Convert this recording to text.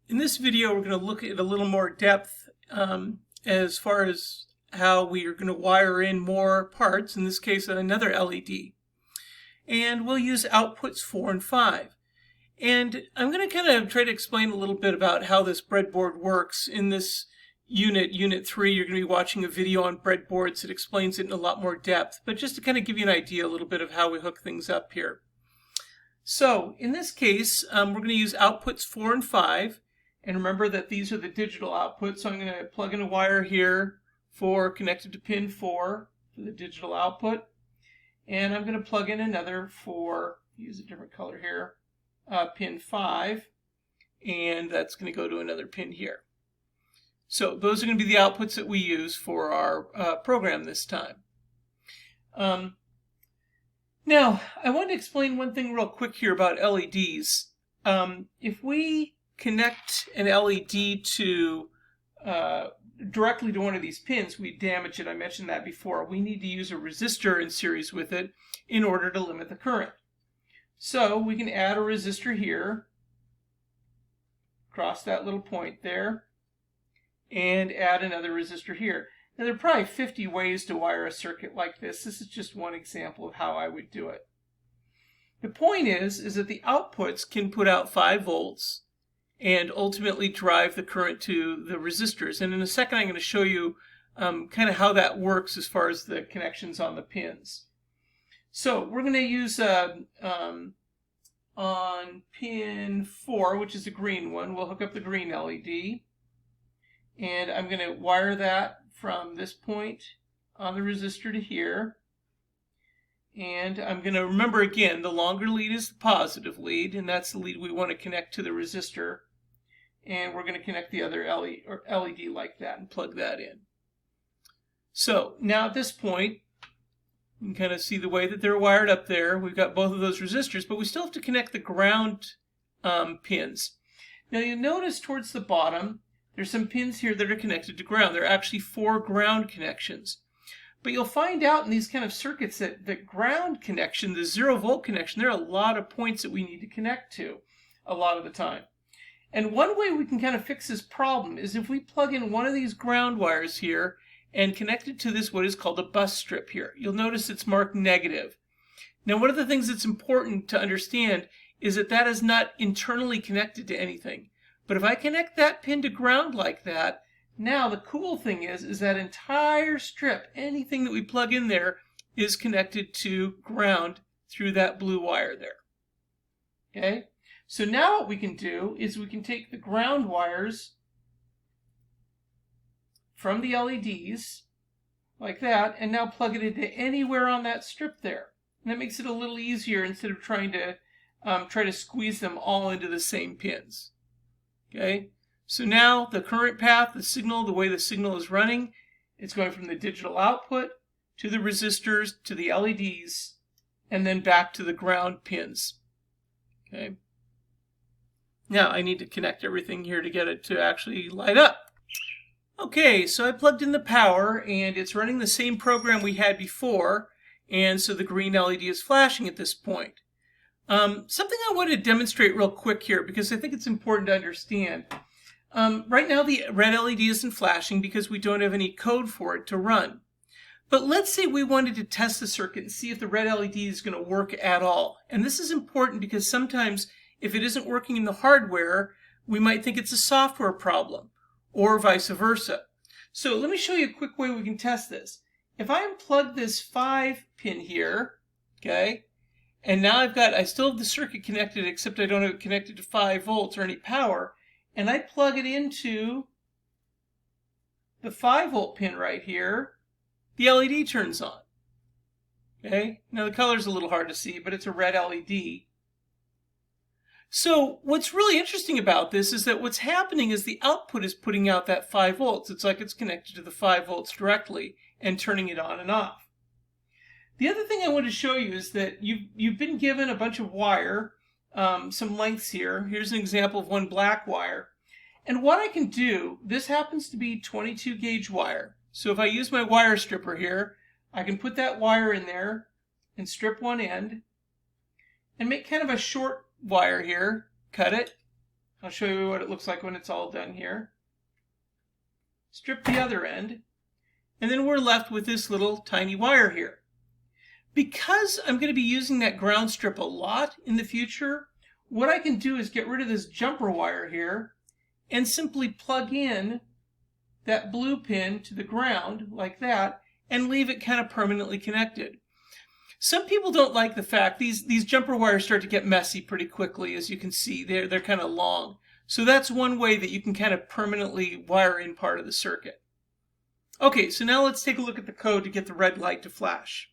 In this video, we're going to look at a little more depth as far as how we are going to wire in more parts, in this case another LED. And we'll use outputs 4 and 5. And I'm going to kind of try to explain a little bit about how this breadboard works. In this unit 3, you're going to be watching a video on breadboards that explains it in a lot more depth. But just to kind of give you an idea a little bit of how we hook things up here. So in this case, we're going to use outputs 4 and 5. And remember that these are the digital outputs, so I'm going to plug in a wire here for connected to pin 4 for the digital output. And I'm going to plug in another for, use a different color here, pin 5. And that's going to go to another pin here. So those are going to be the outputs that we use for our program this time. Now, I want to explain one thing real quick here about LEDs. If we connect an LED to directly to one of these pins, we damage it. I mentioned that before. We need to use a resistor in series with it in order to limit the current. So we can add a resistor here, across that little point there, and add another resistor here. Now, there are probably 50 ways to wire a circuit like this. This is just one example of how I would do it. The point is that the outputs can put out 5 volts and ultimately drive the current to the resistors. And in a second, I'm going to show you kind of how that works as far as the connections on the pins. So we're going to use on pin 4, which is the green one, we'll hook up the green LED. And I'm going to wire that from this point on the resistor to here. And I'm going to remember again, the longer lead is the positive lead, and that's the lead we want to connect to the resistor. And we're going to connect the other LED like that and plug that in. So now at this point, you can kind of see the way that they're wired up there. We've got both of those resistors, but we still have to connect the ground pins. Now you'll notice towards the bottom, there's some pins here that are connected to ground. There are actually 4 ground connections. But you'll find out in these kind of circuits that the ground connection, the 0-volt connection, there are a lot of points that we need to connect to a lot of the time. And one way we can kind of fix this problem is if we plug in one of these ground wires here and connect it to this what is called a bus strip here. You'll notice it's marked negative. Now, one of the things that's important to understand is that that is not internally connected to anything. But if I connect that pin to ground like that, now the cool thing is that entire strip, anything that we plug in there, is connected to ground through that blue wire there. Okay? So now what we can do is we can take the ground wires from the LEDs, like that, and now plug it into anywhere on that strip there. And that makes it a little easier instead of trying to try to squeeze them all into the same pins. Okay? So now the current path, the signal, the way the signal is running, it's going from the digital output to the resistors to the LEDs and then back to the ground pins. Okay? Now I need to connect everything here to get it to actually light up. Okay, so I plugged in the power and it's running the same program we had before, and so the green LED is flashing at this point. Something I want to demonstrate real quick here because I think it's important to understand. Right now the red LED isn't flashing because we don't have any code for it to run. But let's say we wanted to test the circuit and see if the red LED is going to work at all. And this is important because sometimes if it isn't working in the hardware, we might think it's a software problem or vice versa. So let me show you a quick way we can test this. If I unplug this 5 pin here, okay, and now I still have the circuit connected except I don't have it connected to 5 volts or any power, and I plug it into the 5-volt pin right here, the LED turns on. Okay? Now the color's a little hard to see, but it's a red LED. So what's really interesting about this is that what's happening is the output is putting out that 5 volts. It's like it's connected to the 5 volts directly and turning it on and off. The other thing I want to show you is that you've been given a bunch of wire, some lengths here. Here's an example of one black wire. And what I can do, this happens to be 22 gauge wire. So if I use my wire stripper here, I can put that wire in there and strip one end and make kind of a short wire here, cut it, I'll show you what it looks like when it's all done here. Strip the other end, and then we're left with this little tiny wire here. Because I'm going to be using that ground strip a lot in the future, what I can do is get rid of this jumper wire here and simply plug in that blue pin to the ground like that and leave it kind of permanently connected. Some people don't like the fact these jumper wires start to get messy pretty quickly. As you can see, they're kind of long. So that's one way that you can kind of permanently wire in part of the circuit. Okay, so now let's take a look at the code to get the red light to flash.